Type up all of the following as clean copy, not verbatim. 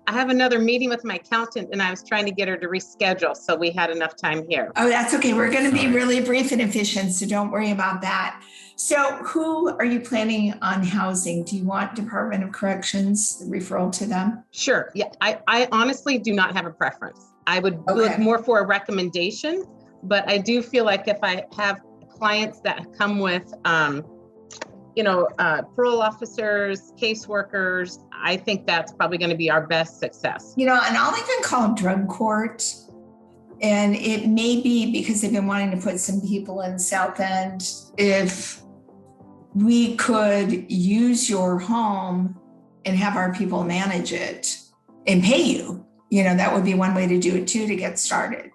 I have another meeting with my accountant and I was trying to get her to reschedule. So we had enough time here. Oh, that's okay. We're going to be really brief and efficient, so don't worry about that. So who are you planning on housing? Do you want Department of Corrections, the referral to them? Sure. Yeah. I honestly do not have a preference. I would look more for a recommendation, but I do feel like if I have clients that come with, parole officers, caseworkers, I think that's probably going to be our best success. And I'll even call drug court. And it may be because they've been wanting to put some people in South End. If we could use your home and have our people manage it and pay you, that would be one way to do it too, to get started.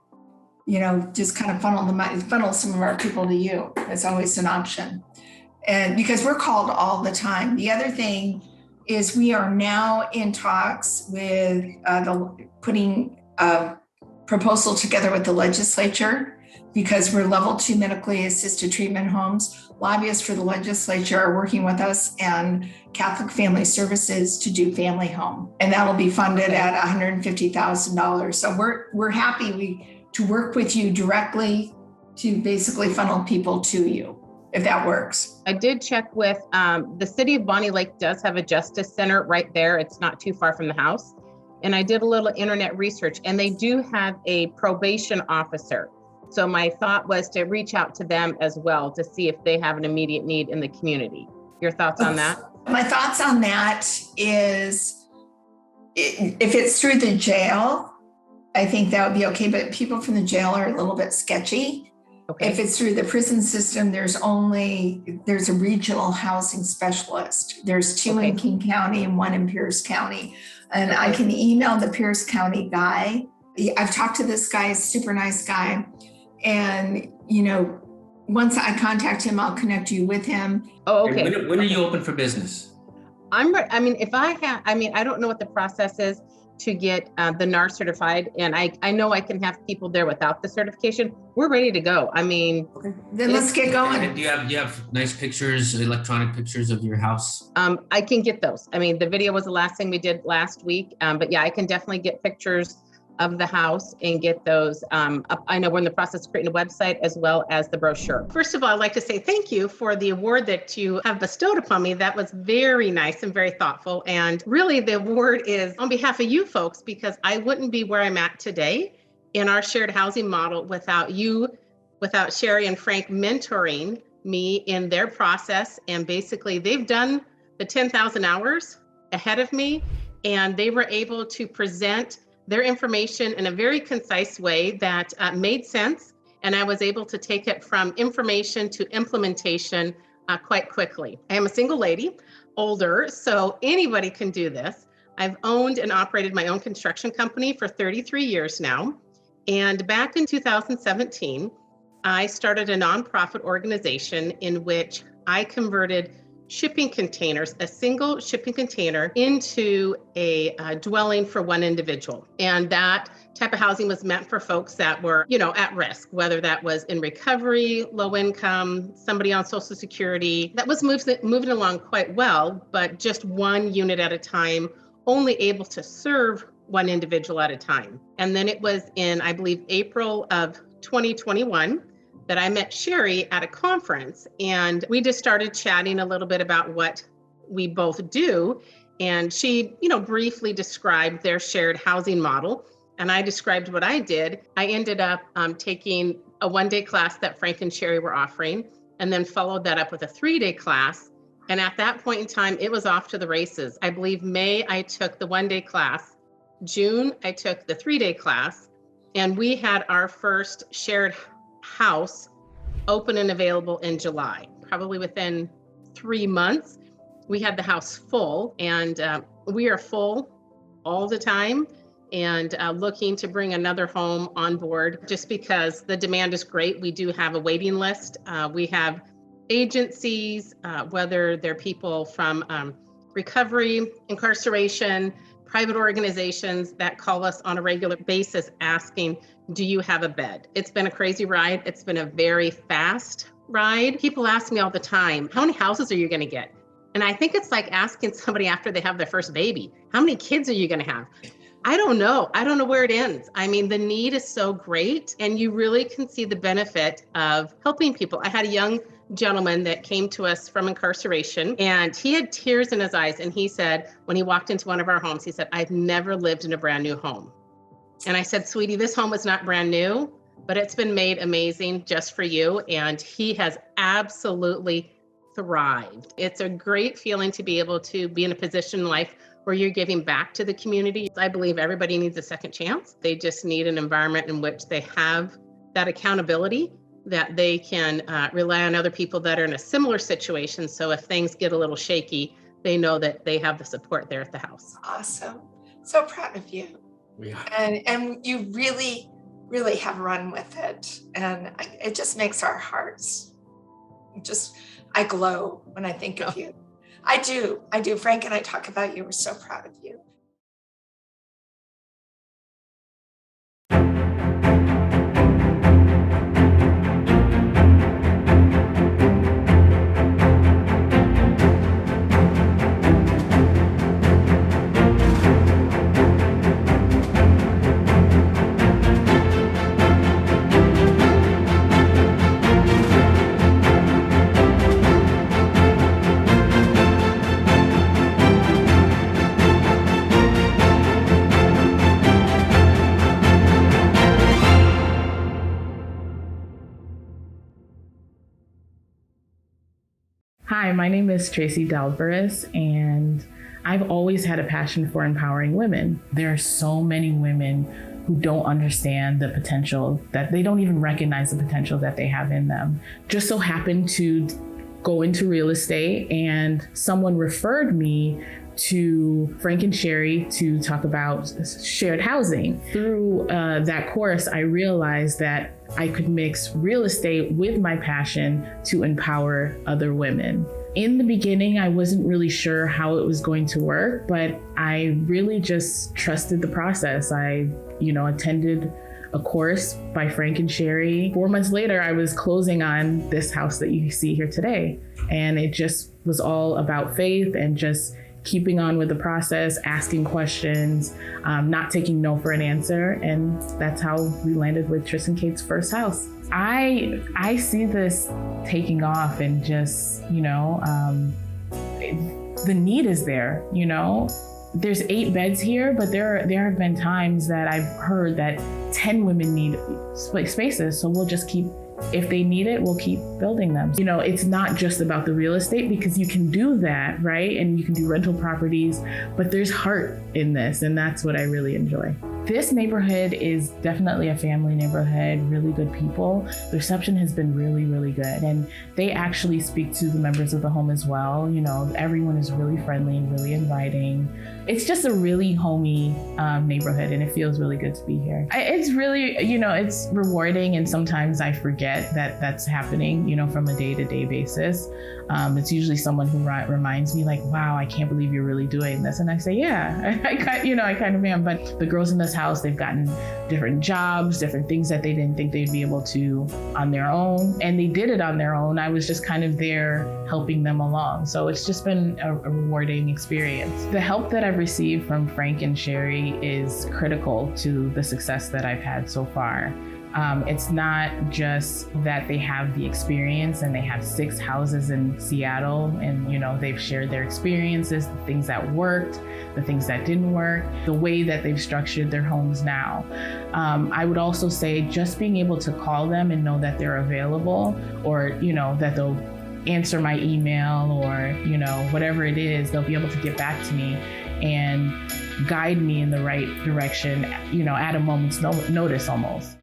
Just kind of funnel some of our people to you. That's always an option. And because we're called all the time. The other thing is we are now in talks with putting a proposal together with the legislature, because we're level 2 medically assisted treatment homes. Lobbyists for the legislature are working with us and Catholic Family Services to do family home. And that'll be funded at $150,000. So we're happy to work with you directly to basically funnel people to you, if that works. I did check with the city of Bonnie Lake does have a justice center right there. It's not too far from the house. And I did a little internet research and they do have a probation officer. So my thought was to reach out to them as well to see if they have an immediate need in the community. Your thoughts on that? My thoughts on that is if it's through the jail, I think that would be okay. But people from the jail are a little bit sketchy. Okay. If it's through the prison system, there's a regional housing specialist. There's 2 in King County and 1 in Pierce County. And I can email the Pierce County guy. I've talked to this guy, super nice guy. And, once I contact him, I'll connect you with him. Oh, okay. When are you open for business? I don't know what the process is to get the NAR certified. And I know I can have people there without the certification. We're ready to go. Then let's get going. Do you have nice pictures, electronic pictures of your house? I can get those. The video was the last thing we did last week. But yeah, I can definitely get pictures of the house and get those up. I know we're in the process of creating a website as well as the brochure. First of all, I'd like to say thank you for the award that you have bestowed upon me. That was very nice and very thoughtful. And really the award is on behalf of you folks, because I wouldn't be where I'm at today in our shared housing model without you, without Sherri and Frank mentoring me in their process. And basically they've done the 10,000 hours ahead of me, and they were able to present their information in a very concise way that made sense. And I was able to take it from information to implementation quite quickly. I am a single lady, older, so anybody can do this. I've owned and operated my own construction company for 33 years now. And back in 2017, I started a nonprofit organization in which I converted shipping containers, a single shipping container, into a dwelling for one individual. And that type of housing was meant for folks that were, at risk, whether that was in recovery, low income, somebody on Social Security. That was moving along quite well, but just one unit at a time, only able to serve one individual at a time. And then it was in, I believe, April of 2021, that I met Sherri at a conference, and we just started chatting a little bit about what we both do. And she, briefly described their shared housing model, and I described what I did. I ended up taking a 1-day class that Frank and Sherri were offering, and then followed that up with a 3-day class. And at that point in time, it was off to the races. I believe May, I took the 1-day class. June, I took the 3-day class, and we had our first shared house open and available in July. Probably within 3 months, we had the house full, and we are full all the time, and looking to bring another home on board just because the demand is great. We do have a waiting list. We have agencies, whether they're people from recovery, incarceration, private organizations that call us on a regular basis asking, do you have a bed? It's been a crazy ride. It's been a very fast ride. People ask me all the time, how many houses are you going to get? And I think it's like asking somebody after they have their first baby, how many kids are you going to have? I don't know. I don't know where it ends. I mean, the need is so great, and you really can see the benefit of helping people. I had a young gentleman that came to us from incarceration, and he had tears in his eyes. And he said, when he walked into one of our homes, he said, I've never lived in a brand new home. And I said, sweetie, this home is not brand new, but it's been made amazing just for you. And he has absolutely thrived. It's a great feeling to be able to be in a position in life where you're giving back to the community. I believe everybody needs a second chance. They just need an environment in which they have that accountability, that they can rely on other people that are in a similar situation. So if things get a little shaky, they know that they have the support there at the house. Awesome. So proud of you. Yeah. And you really, really have run with it. And it just makes our hearts I glow when I think of you. I do. Frank and I talk about you. We're so proud of you. Hi, my name is Tracy Dalberis, and I've always had a passion for empowering women. There are so many women who don't understand the potential, that they don't even recognize the potential that they have in them. Just so happened to go into real estate, and someone referred me to Frank and Sherri to talk about shared housing. Through that course, I realized that I could mix real estate with my passion to empower other women. In the beginning, I wasn't really sure how it was going to work, but I really just trusted the process. I, attended a course by Frank and Sherri. 4 months later, I was closing on this house that you see here today. And it just was all about faith and just keeping on with the process, asking questions, not taking no for an answer. And that's how we landed with Tris and Kate's first house. I see this taking off, and just, the need is there, There's 8 beds here, but there have been times that I've heard that 10 women need spaces. So we'll just keep, if they need it, we'll keep building them. It's not just about the real estate, because you can do that, right? And you can do rental properties, but there's heart in this, and that's what I really enjoy. This neighborhood is definitely a family neighborhood, really good people. The reception has been really, really good. And they actually speak to the members of the home as well. Everyone is really friendly and really inviting. It's just a really homey neighborhood, and it feels really good to be here. It's really, it's rewarding, and sometimes I forget that that's happening, from a day-to-day basis. It's usually someone who reminds me, like, wow, I can't believe you're really doing this. And I say, yeah, I kind of am. But the girls in this house, they've gotten different jobs, different things that they didn't think they'd be able to on their own. And they did it on their own. I was just kind of there helping them along. So it's just been a rewarding experience. The help that I've received from Frank and Sherri is critical to the success that I've had so far. It's not just that they have the experience and they have 6 houses in Seattle, and they've shared their experiences, the things that worked, the things that didn't work, the way that they've structured their homes now. I would also say just being able to call them and know that they're available, or that they'll answer my email, or whatever it is, they'll be able to get back to me and guide me in the right direction, at a moment's notice almost.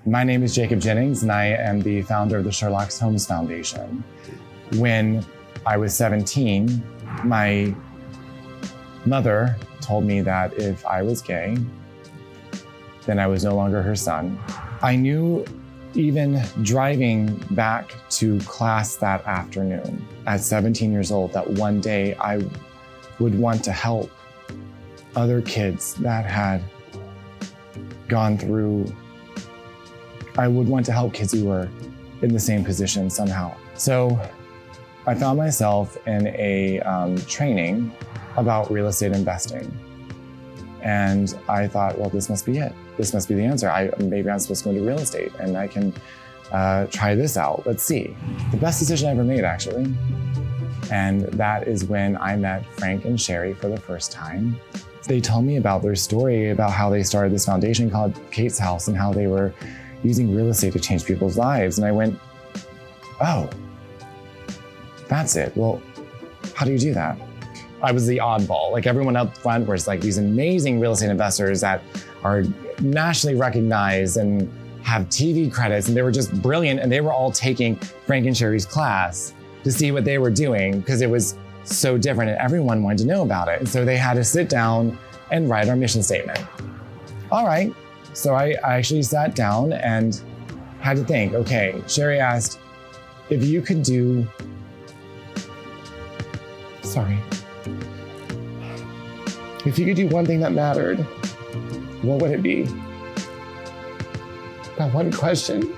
My name is Jacob Jennings, and I am the founder of the Sherlock Holmes Foundation. When I was 17, my mother told me that if I was gay, then I was no longer her son. I knew even driving back to class that afternoon at 17 years old that one day I would want to help other kids that had gone through. I would want to help kids who were in the same position somehow. So I found myself in a training about real estate investing. And I thought, well, this must be it. This must be the answer. Maybe I'm supposed to go into real estate and I can try this out. Let's see. The best decision I ever made, actually. And that is when I met Frank and Sherri for the first time. They told me about their story, about how they started this foundation called Kate's House and how they were using real estate to change people's lives. And I went, oh, that's it. Well, how do you do that? I was the oddball. Like everyone up front was like these amazing real estate investors that are nationally recognized and have TV credits, and they were just brilliant. And they were all taking Frank and Sherri's class to see what they were doing because it was so different and everyone wanted to know about it. And so they had to sit down and write our mission statement. All right. So I actually sat down and had to think, okay, Sherri asked, if you could do, if you could do one thing that mattered, what would it be? That one question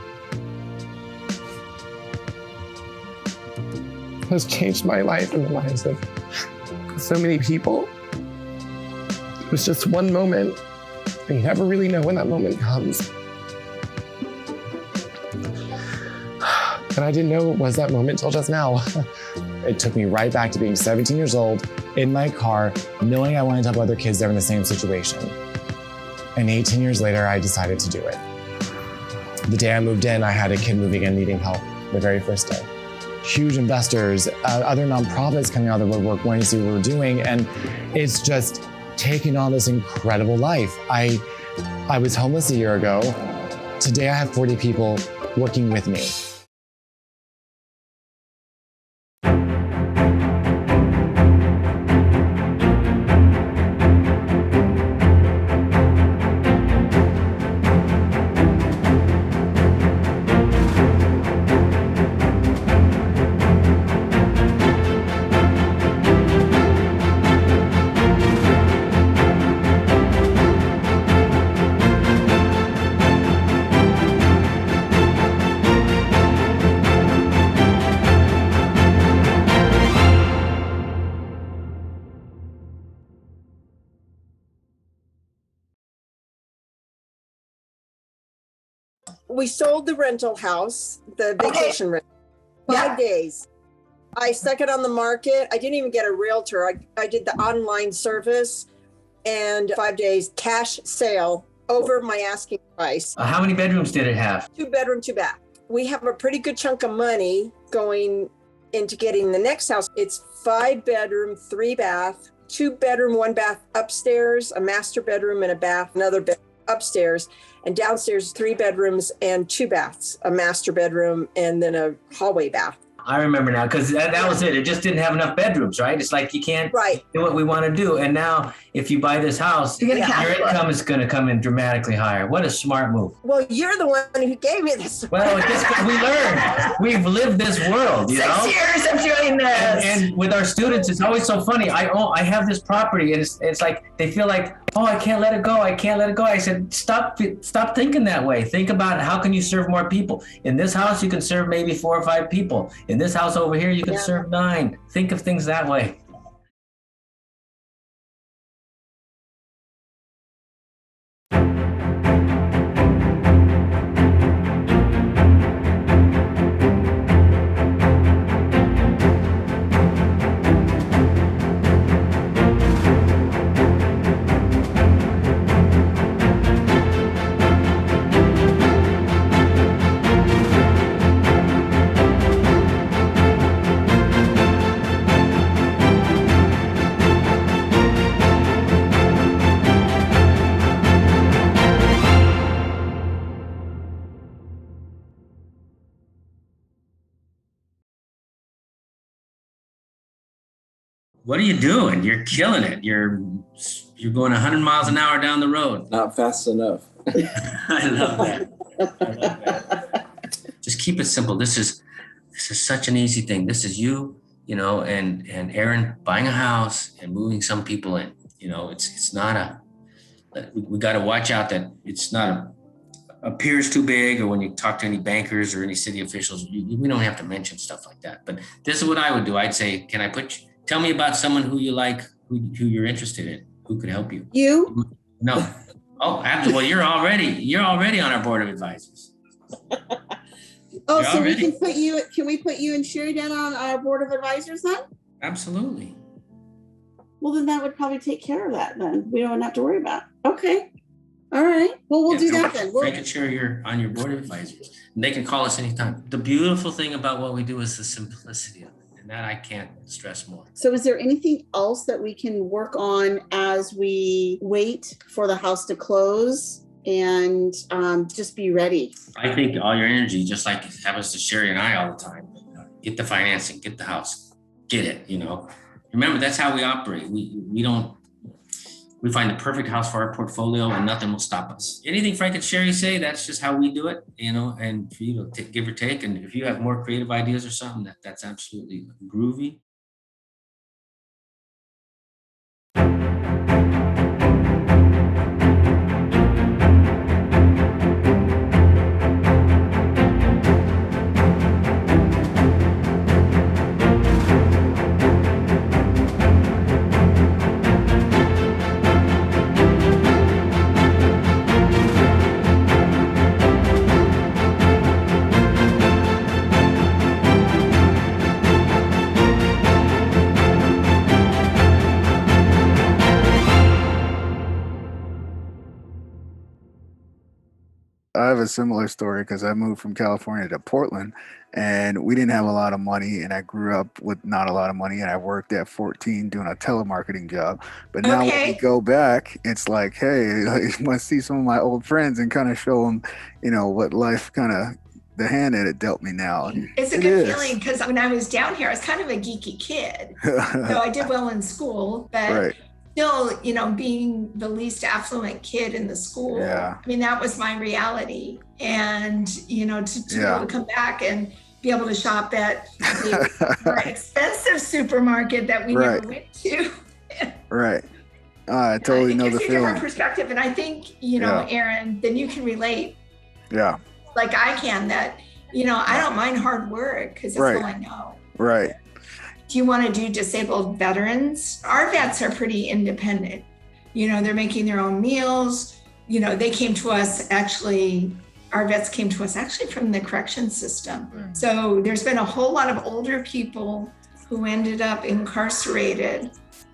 has changed my life and the lives of so many people. It was just one moment. And you never really know when that moment comes. And I didn't know it was that moment till just now. It took me right back to being 17 years old in my car, knowing I wanted to help other kids that were in the same situation. And 18 years later, I decided to do it. The day I moved in, I had a kid moving in needing help the very first day. Huge investors, other nonprofits coming out of the woodwork wanting to see what we're doing. And it's just taking on this incredible life. I was homeless a year ago. Today I have 40 people working with me. We sold the rental house, the vacation rental, 5 days. I stuck it on the market. I didn't even get a realtor. I did the online service and 5 days cash sale over my asking price. How many bedrooms did it have? 2 bedroom, 2 bath. We have a pretty good chunk of money going into getting the next house. It's 5 bedroom, 3 bath, 2 bedroom, 1 bath upstairs, a master bedroom and a bath, another bed upstairs, and downstairs 3 bedrooms and 2 baths, a master bedroom and then a hallway bath. I remember now, because that was it. It just didn't have enough bedrooms, right? It's like you can't do what we want to do. And now if you buy this house, your income is going to come in dramatically higher. What a smart move. Well, you're the one who gave me this. Well, it's just we learned. We've lived this world, you know? 6 years of doing this. And with our students, it's always so funny. I have this property, and it's like they feel like, oh, I can't let it go. I can't let it go. I said, stop thinking that way. Think about how can you serve more people. In this house, you can serve maybe 4 or 5 people. In this house over here, you can serve 9. Think of things that way. What are you doing? You're killing it. You're going 100 miles an hour down the road. Not fast enough. I love that. Just keep it simple. This is such an easy thing. This is you know, and Aaron buying a house and moving some people in. You know, it's not we got to watch out that it's not appears too big, or when you talk to any bankers or any city officials, we don't have to mention stuff like that. But this is what I would do. I'd say, tell me about someone who you like, who you're interested in, who could help you. You? No. Oh, absolutely. Well, you're already on our board of advisors. Oh, You're so already. can we put you and Sherri down on our board of advisors then? Absolutely. Well, then that would probably take care of that then. We don't have to worry about it. Okay. All right. Well, we'll do that then. Frank and Sherri, you're on your board of advisors, and they can call us anytime. The beautiful thing about what we do is the simplicity of it, and that I can't stress more. So is there anything else that we can work on as we wait for the house to close and just be ready? I think all your energy, just like it happens to Sherri and I all the time, get the financing, get the house, get it, you know. Remember, that's how we operate. We find the perfect house for our portfolio and nothing will stop us. Anything Frank and Sherri say, that's just how we do it, you know, and for you to give or take. And if you have more creative ideas or something, that's absolutely groovy. I have a similar story because I moved from California to Portland and we didn't have a lot of money, and I grew up with not a lot of money, and I worked at 14 doing a telemarketing job. But now when we go back, it's like, hey, I must see some of my old friends and kind of show them, you know, what life kind of, the hand that it dealt me now. It's a good feeling, because when I was down here, I was kind of a geeky kid. So I did well in school, but Right. still, you know, being the least affluent kid in the school, Yeah. I mean, that was my reality. And, you know, to be able to come back and be able to shop at the more expensive supermarket that we never went to. Right. I totally know the It gives you a different feeling. perspective. And I think, you know, Aaron, then you can relate Yeah. like I can, that, you know, I don't mind hard work because that's all I know. Right. Do you want to do disabled veterans? Our vets are pretty independent. You know, they're making their own meals. You know, they came to us our vets came to us actually from the correction system. So there's been a whole lot of older people who ended up incarcerated,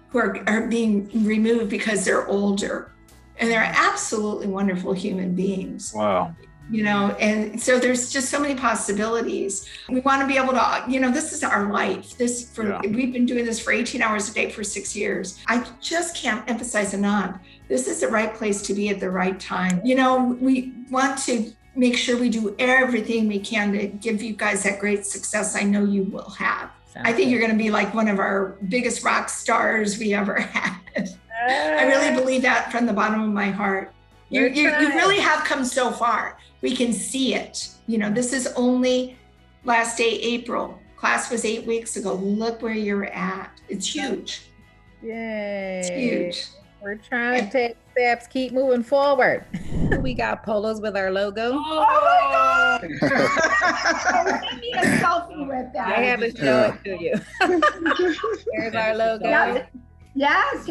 who are being removed because they're older. And they're absolutely wonderful human beings. Wow. You know, and so there's just so many possibilities. We want to be able to, you know, this is our life. We've been doing this for 18 hours a day for 6 years. I just can't emphasize enough. This is the right place to be at the right time. You know, we want to make sure we do everything we can to give you guys that great success I know you will have. I think you're going to be like one of our biggest rock stars we ever had. I really believe that from the bottom of my heart. You really have come so far. We can see it. You know, this is only last day, April. Class was 8 weeks ago. Look where you're at. It's huge. Yay. It's huge. We're trying to take steps, keep moving forward. We got polos with our logo. Oh my God. Send me a selfie with that. I have to show it to you. Here's our logo. Yes.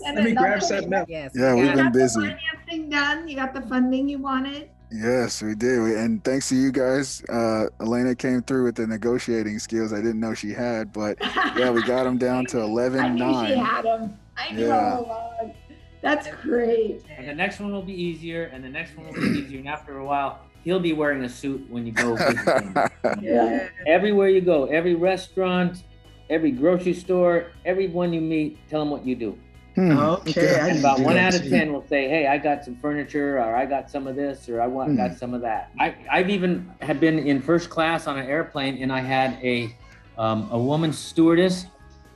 Let me grab something up. Yes. Yeah, we've been busy. You got the financing done. You got the funding you wanted. Yes, we did. And thanks to you guys, Elena came through with the negotiating skills I didn't know she had, but yeah, we got them down to 11-9. I knew she had them. I knew all along. That's great. And the next one will be easier, and the next one will be easier. And after a while, he'll be wearing a suit when you go visit him. Yeah. Everywhere you go, every restaurant, every grocery store, everyone you meet, tell them what you do. Okay. And about 1 out of 10 will say, hey, I got some furniture, or I got some of this, or got some of that. I've even have been in first class on an airplane, and I had a woman stewardess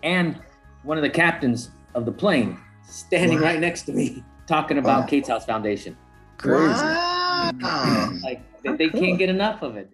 and one of the captains of the plane standing Wow. right next to me talking about Kate's House Foundation. Crazy. Wow. Like they can't get enough of it.